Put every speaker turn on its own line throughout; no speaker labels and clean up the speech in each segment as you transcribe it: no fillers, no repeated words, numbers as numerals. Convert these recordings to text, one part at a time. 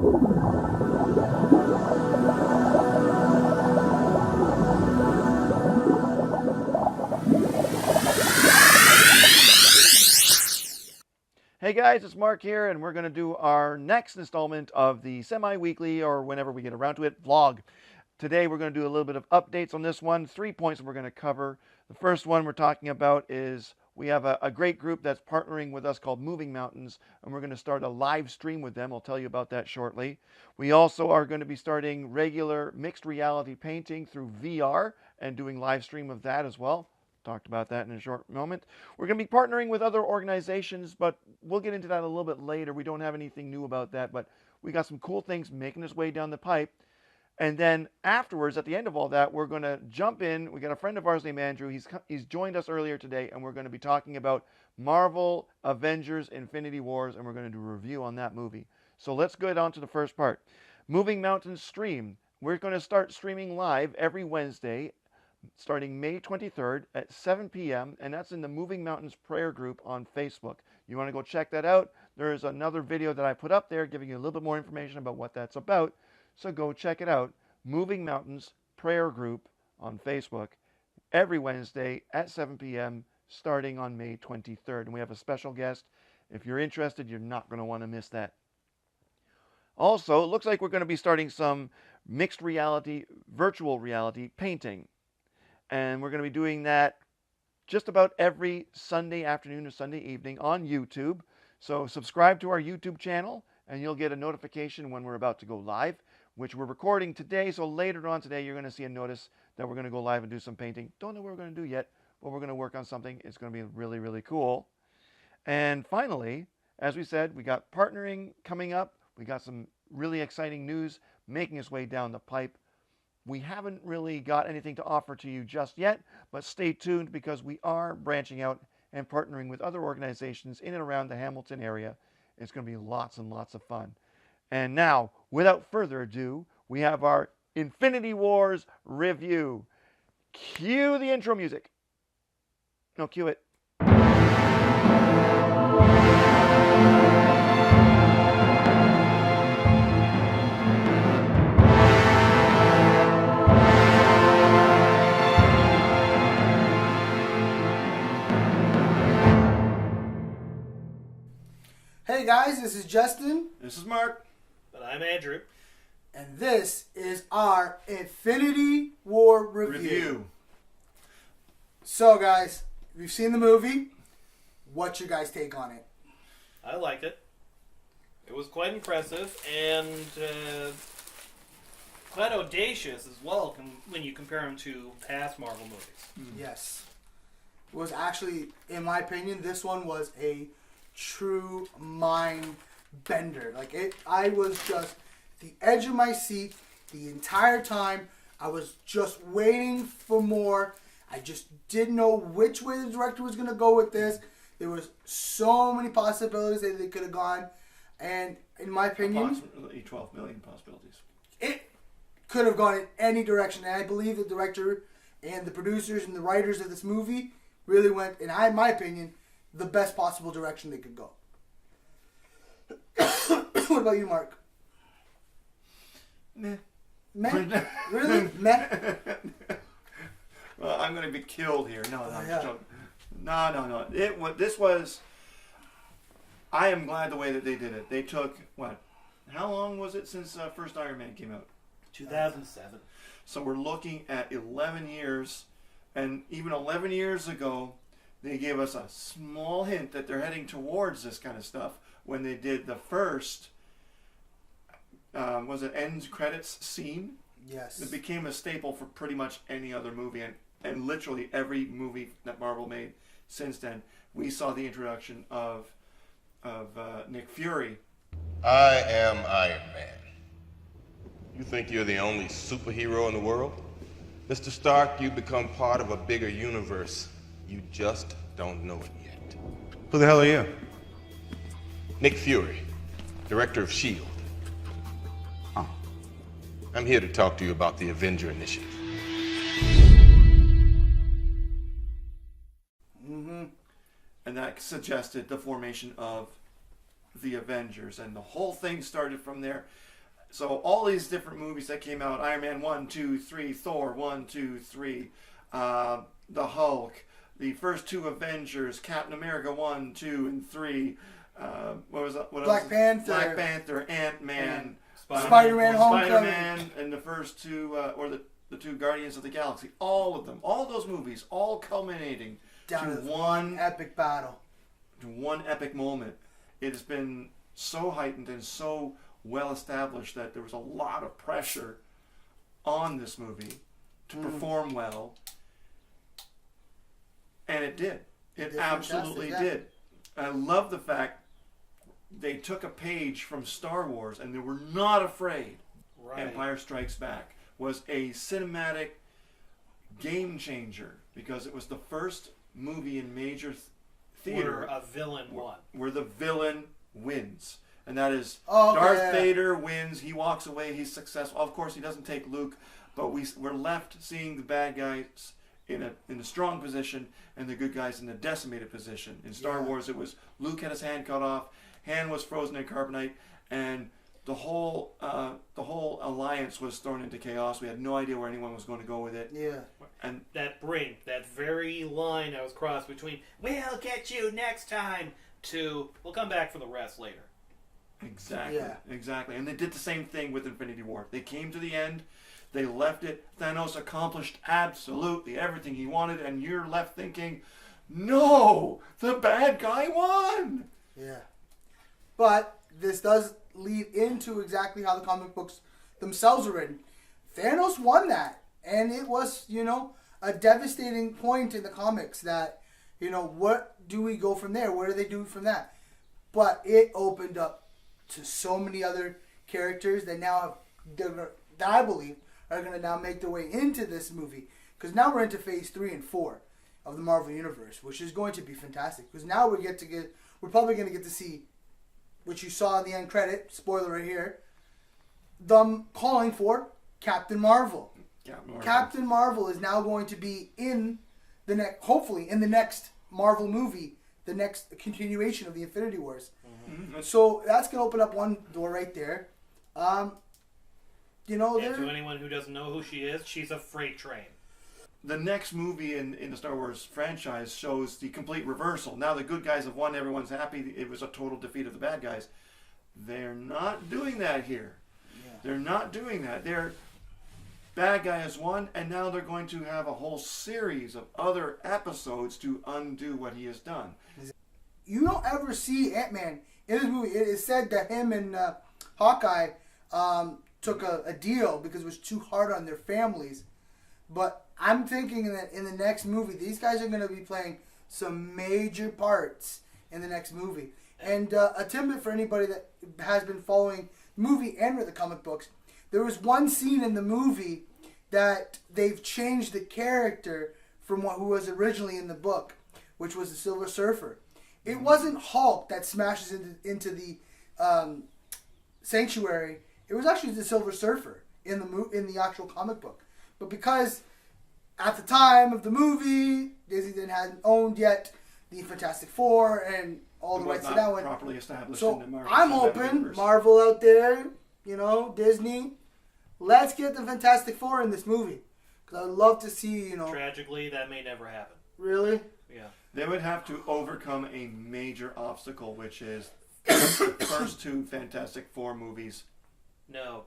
Hey guys, it's Mark here, and we're going to do our next installment of the semi-weekly, or whenever we get around to it, vlog. Today we're going to do a little bit of updates on this one. 3 points we're going to cover. The first one we're talking about is we have a great group that's partnering with us called Moving Mountains, and we're going to start a live stream with them. I'll tell you about that shortly. We also are going to be starting regular mixed reality painting through VR and doing live stream of that as well. Talked about that in a short moment. We're going to be partnering with other organizations, but we'll get into that a little bit later. We don't have anything new about that, but we got some cool things making its way down the pipe. And then afterwards, at the end of all that, we're going to jump in. We got a friend of ours named Andrew. He's joined us earlier today, and we're going to be talking about Marvel Avengers Infinity Wars, and we're going to do a review on that movie. So let's get on to the first part. Moving Mountains stream. We're going to start streaming live every Wednesday starting May 23rd at 7 p.m. and that's in the Moving Mountains prayer group on Facebook. You want to go check that out? There's another video that I put up there giving you a little bit more information about what that's about. So go check it out. Moving Mountains prayer group on Facebook every Wednesday at 7 p.m. starting on May 23rd. And we have a special guest. If you're interested, you're not going to want to miss that. Also, it looks like we're going to be starting some mixed reality, virtual reality painting. And we're going to be doing that just about every Sunday afternoon or Sunday evening on YouTube. So subscribe to our YouTube channel and you'll get a notification when we're about to go live, which we're recording today. So later on today, you're going to see a notice that we're going to go live and do some painting. Don't know what we're going to do yet, but we're going to work on something. It's going to be really, really cool. And finally, as we said, we got partnering coming up. We got some really exciting news making its way down the pipe. We haven't really got anything to offer to you just yet, but stay tuned because we are branching out and partnering with other organizations in and around the Hamilton area. It's going to be lots and lots of fun. And now, without further ado, we have our Infinity Wars review. Cue the intro music. No, cue it.
Hey guys, this is Justin.
This is Mark.
And I'm Andrew.
And this is our Infinity War review. So guys, we've seen the movie. What's your guys' take on it?
I liked it. It was quite impressive and quite audacious as well when you compare them to past Marvel movies.
Yes. It was actually, in my opinion, this one was a true mind bender. I was just the edge of my seat the entire time. I was just waiting for more. I just didn't know which way the director was going to go with this. There was so many possibilities that they could have gone, and in my opinion,
approximately 12 million possibilities.
It could have gone in any direction, and I believe the director and the producers and the writers of this movie really went, in my opinion, the best possible direction they could go. What about you, Mark?
Meh.
Meh? Really? Meh?
Well, I'm going to be killed here. No,
Yeah.
No. This was. I am glad the way that they did it. They took what? How long was it since first Iron Man came out?
2007.
So we're looking at 11 years, and even 11 years ago, they gave us a small hint that they're heading towards this kind of stuff when they did the first, was it end credits scene?
Yes.
It became a staple for pretty much any other movie, and literally every movie that Marvel made since then. We saw the introduction of Nick Fury.
I am Iron Man. You think you're the only superhero in the world? Mr. Stark, you become part of a bigger universe. You just don't know it yet.
Who the hell are you?
Nick Fury, director of S.H.I.E.L.D.
Oh.
I'm here to talk to you about the Avenger Initiative.
And that suggested the formation of the Avengers, and the whole thing started from there. So all these different movies that came out, Iron Man 1, 2, 3, Thor 1, 2, 3, the Hulk, the first two Avengers, Captain America 1, 2, and 3. What was that? What
Black
else?
Panther.
Black Panther, Ant-Man,
Spider-Man Homecoming.
Spider-Man, and the first two, or the two Guardians of the Galaxy. All of them, all those movies, all culminating
Down
to
to
one
epic battle.
to one epic moment. It has been so heightened and so well established that there was a lot of pressure on this movie to perform well, and it did. It
did
absolutely
fantastic,
did. I love the fact they took a page from Star Wars and they were not afraid.
Right.
Empire Strikes Back was a cinematic game changer because it was the first movie in major theater
Where a villain won.
where the villain wins. And that is
Oh,
Darth
yeah.
Vader wins. He walks away. He's successful. Of course, he doesn't take Luke, but we're left seeing the bad guys in a strong position and the good guys in a decimated position. In Star
Yeah.
Wars, it was Luke had his hand cut off, hand was frozen in carbonite, and the whole alliance was thrown into chaos. We had no idea where anyone was going to go with it.
Yeah.
And
That brink, that very line that was crossed between "we'll get you next time" to "we'll come back for the rest later."
exactly,
Yeah.
exactly. And they did the same thing with Infinity War. They came to the end. They left it. Thanos accomplished absolutely everything he wanted, and you're left thinking, no, the bad guy won.
Yeah. But this does lead into exactly how the comic books themselves are written. Thanos won that. And it was, a devastating point in the comics that, what do we go from there? What do they do from that? But it opened up to so many other characters that now that I believe are going to now make their way into this movie. Because now we're into phase 3 and 4 of the Marvel Universe, which is going to be fantastic. Because now we're probably going to get to see, which you saw in the end credit, spoiler right here, them calling for Captain Marvel. Captain Marvel is now going to be hopefully in the next Marvel movie, the next continuation of the Infinity Wars.
Mm-hmm.
So that's going to open up one door right there.
And to anyone who doesn't know who she is, she's a freight train.
The next movie in the Star Wars franchise shows the complete reversal. Now the good guys have won, everyone's happy. It was a total defeat of the bad guys. They're not doing that here.
Yeah.
They're not doing that. They're bad guy has won, and now they're going to have a whole series of other episodes to undo what he has done.
You don't ever see Ant-Man in this movie. It is said that him and Hawkeye took a deal because it was too hard on their families. But I'm thinking that in the next movie, these guys are going to be playing some major parts in the next movie. And a tidbit for anybody that has been following the movie and read the comic books, there was one scene in the movie that they've changed the character from who was originally in the book, which was the Silver Surfer. It wasn't Hulk that smashes into the sanctuary. It was actually the Silver Surfer in the actual comic book. But because at the time of the movie, Disney hadn't owned yet the Fantastic Four and all the rights to that one.
Properly established
So
in the Marvel
I'm
Cinematic
hoping
Universe.
Marvel out there, Disney, let's get the Fantastic Four in this movie. Because I'd love to see,
Tragically, that may never happen.
Really?
Yeah.
They would have to overcome a major obstacle, which is the first two Fantastic Four movies.
No.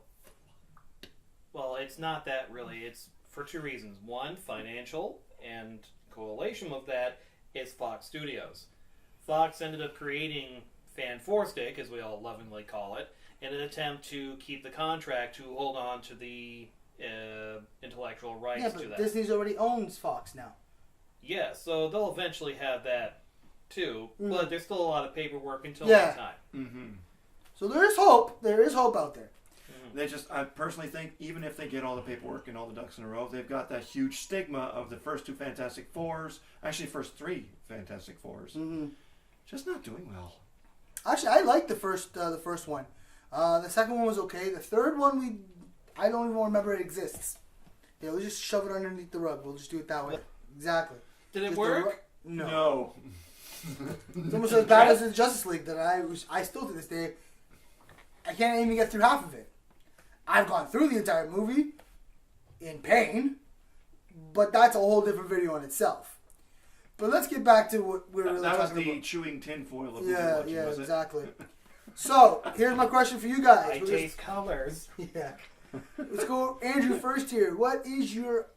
Well, it's not that really. It's for two reasons. One, financial, and correlation with that is Fox Studios. Fox ended up creating Fan Four Stick, as we all lovingly call it, in an attempt to keep the contract to hold on to the intellectual rights
Yeah,
to
but
that.
Disney's already owns Fox now.
Yeah, so they'll eventually have that too, but there's still a lot of paperwork until
Yeah.
that time.
Mm-hmm.
So there is hope. There is hope out there.
I personally think, even if they get all the paperwork and all the ducks in a row, they've got that huge stigma of the first two Fantastic Fours, actually first three Fantastic Fours, just not doing well.
Actually, I liked the first one. The second one was okay. The third one, I don't even remember it exists. Yeah, we'll just shove it underneath the rug. We'll just do it that way. Exactly.
Did it
Just
work?
No. It's almost as bad as the Justice League that I still to this day, I can't even get through half of it. I've gone through the entire movie in pain, but that's a whole different video in itself. But let's get back to what we're really
that was
talking
the
about.
chewing tinfoil of
Yeah,
watching,
yeah,
was it?
exactly. So, here's my question for you guys.
I taste colors.
Yeah. Let's go Andrew first here. What is your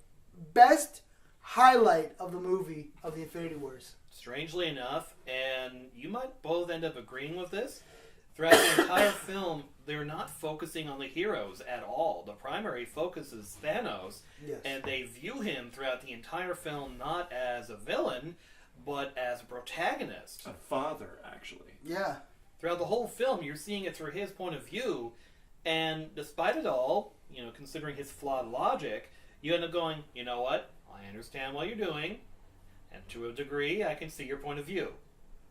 best highlight of the movie of the Infinity Wars?
Strangely enough, and you might both end up agreeing with this, throughout the entire film, they're not focusing on the heroes at all. The primary focus is Thanos,
Yes.
and they view him throughout the entire film not as a villain, but as a protagonist.
A father, actually.
Yeah.
Throughout the whole film, you're seeing it through his point of view, and despite it all, you know, considering his flawed logic, you end up going, you know what? I understand what you're doing, and to a degree, I can see your point of view,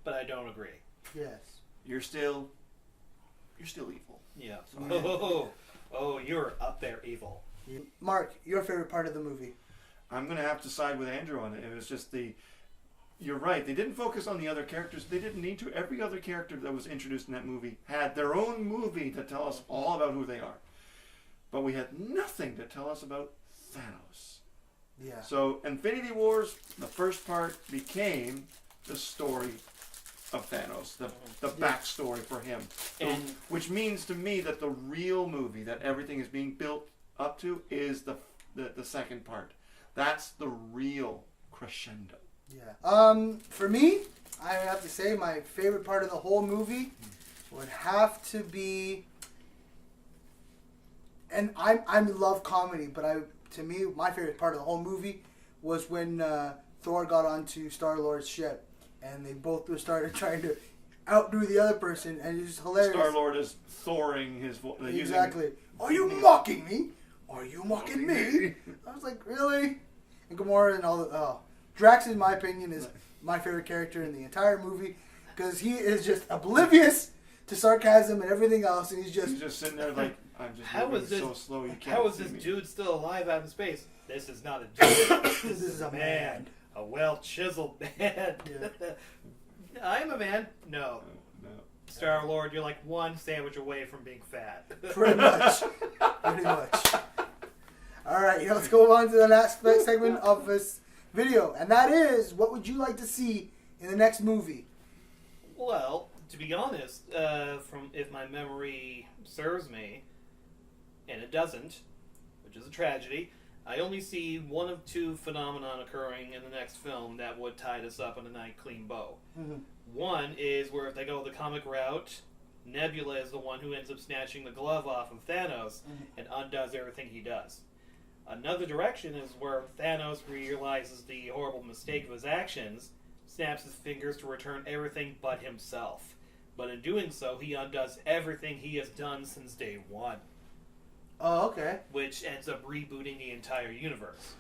but I don't agree.
Yes.
You're still evil.
Yeah.
Yeah.
Oh, you're up there, evil.
Mark, your favorite part of the movie?
I'm going to have to side with Andrew on it. It was just you're right. They didn't focus on the other characters. They didn't need to. Every other character that was introduced in that movie had their own movie to tell us all about who they are. But we had nothing to tell us about Thanos.
Yeah.
So Infinity Wars, the first part, became the story of Thanos, the backstory for him.
And
Which means to me that the real movie that everything is being built up to is the second part. That's the real crescendo.
Yeah. For me, I have to say my favorite part of the whole movie would have to be, and I love comedy, but to me my favorite part of the whole movie was when Thor got onto Star-Lord's ship and they both started trying to outdo the other person, and it's hilarious.
Star-Lord is Thoring his voice.
Exactly. Are you mocking me? Are you mocking me? I was like, really? And Gamora and all the... Drax, in my opinion, is my favorite character in the entire movie because he is just oblivious to sarcasm and everything else, and he's just
sitting there like, I'm just
How
moving
is this-
so slow you can't
how is
see
this
me.
dude still alive out in space? This is not a dude.
This is a man.
A well-chiseled man.
Yeah.
I'm a man. No.
No.
Star-Lord, you're like one sandwich away from being fat.
pretty much. Pretty much. All right, let's go on to the last segment of this video, and that is, what would you like to see in the next movie?
Well, to be honest, from if my memory serves me, and it doesn't, which is a tragedy, I only see one of two phenomenon occurring in the next film that would tie this up in a nice clean bow.
Mhm.
One is where if they go the comic route, Nebula is the one who ends up snatching the glove off of Thanos and undoes everything he does. Another direction is where Thanos realizes the horrible mistake of his actions, snaps his fingers to return everything but himself. But in doing so, he undoes everything he has done since day one,
Oh, okay.
which ends up rebooting the entire universe.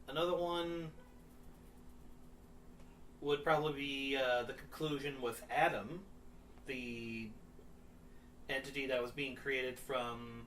Another one would probably be the conclusion with Adam, the entity that was being created from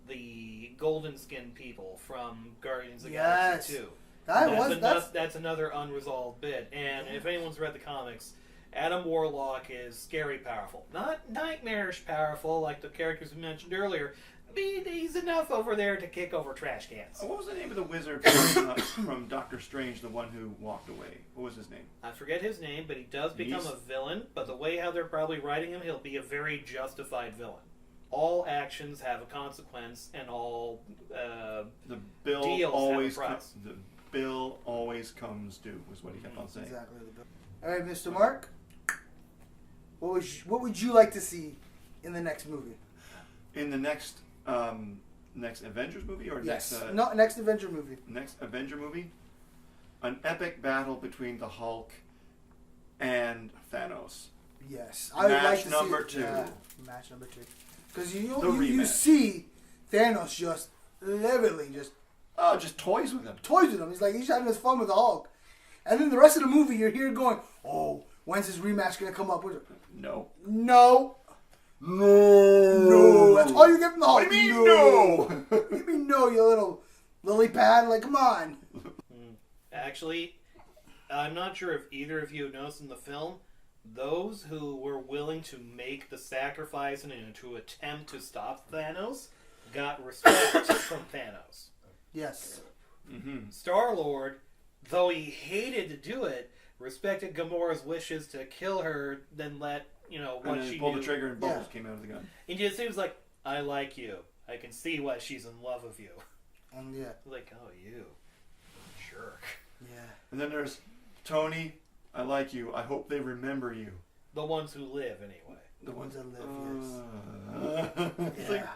the Golden Skin people from Guardians of the Galaxy 2. That's another unresolved bit. And if anyone's read the comics, Adam Warlock is scary powerful. Not nightmarish powerful like the characters we mentioned earlier. I mean, he's enough over there to kick over trash cans.
What was the name of the wizard from Doctor Strange, the one who walked away? What was his name?
I forget his name, but he does become a villain. But the way how they're probably writing him, he'll be a very justified villain. All actions have a consequence, and all
The bill
deals
always
have a price.
the bill always comes due, was what he kept on saying.
Exactly. All right, Mr. Mark. What would you like to see in the next movie?
In the next Avengers movie or
Yes.
next
Next Avenger movie.
next Avenger movie, an epic battle between the Hulk and Thanos.
Yes. I would
Match
like to
number
see
2.
Match number 2. Because
The
you
rematch.
see Thanos just literally just
Just toys with him.
toys with him. He's having his fun with the Hulk. And then the rest of the movie, you're here going, oh, when's his rematch going to come up?
No.
No. No. That's all you get from the Hulk.
What do you mean, no?
What do you mean, no, you little lily pad? Like, come on.
Actually, I'm not sure if either of you have noticed in the film, those who were willing to make the sacrifice and to attempt to stop Thanos got respect from Thanos.
Yes.
Star-Lord, though he hated to do it, respected Gamora's wishes to kill her, then let, what
And then
she
pulled
knew.
the trigger and bubbles
Yeah.
came out of the gun.
And just seems like, I like you. I can see why she's in love with you.
And yeah.
Like, oh, you. Jerk.
Yeah.
And then there's Tony, I like you. I hope they remember you.
The ones who live, anyway.
The ones that live, yes.
It's
Yeah.
like,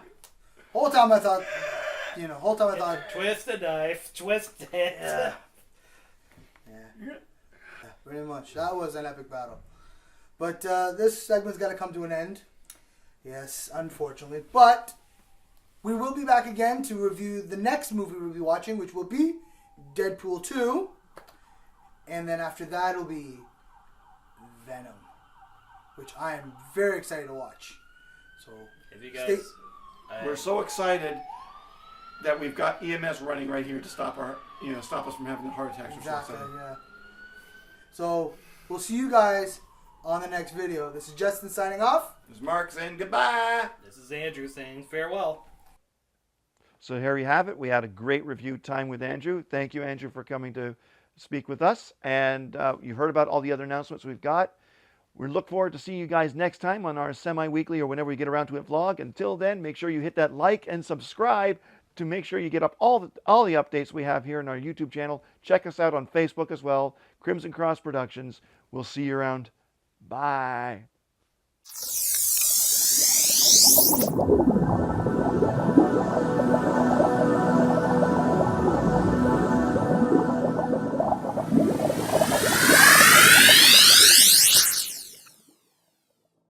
Whole time I thought,
Twist the knife, twist it.
yeah. Yeah. Pretty much. That was an epic battle. But this segment's got to come to an end. Yes, unfortunately. But we will be back again to review the next movie we'll be watching, which will be Deadpool 2. And then after that, it'll be Venom, which I am very excited to watch. So,
If you guys...
we're so excited that we've got EMS running right here to stop stop us from having the heart attacks.
exactly, yeah. So, we'll see you guys on the next video. This is Justin signing off.
This is Mark saying goodbye.
This is Andrew saying farewell.
So here you have it. We had a great review time with Andrew. Thank you, Andrew, for coming to speak with us. And you heard about all the other announcements we've got. We look forward to seeing you guys next time on our semi-weekly or whenever we get around to it vlog. Until then, make sure you hit that like and subscribe to make sure you get up all the updates we have here on our YouTube channel. Check us out on Facebook as well, Crimson Cross Productions. We'll see you around. Bye.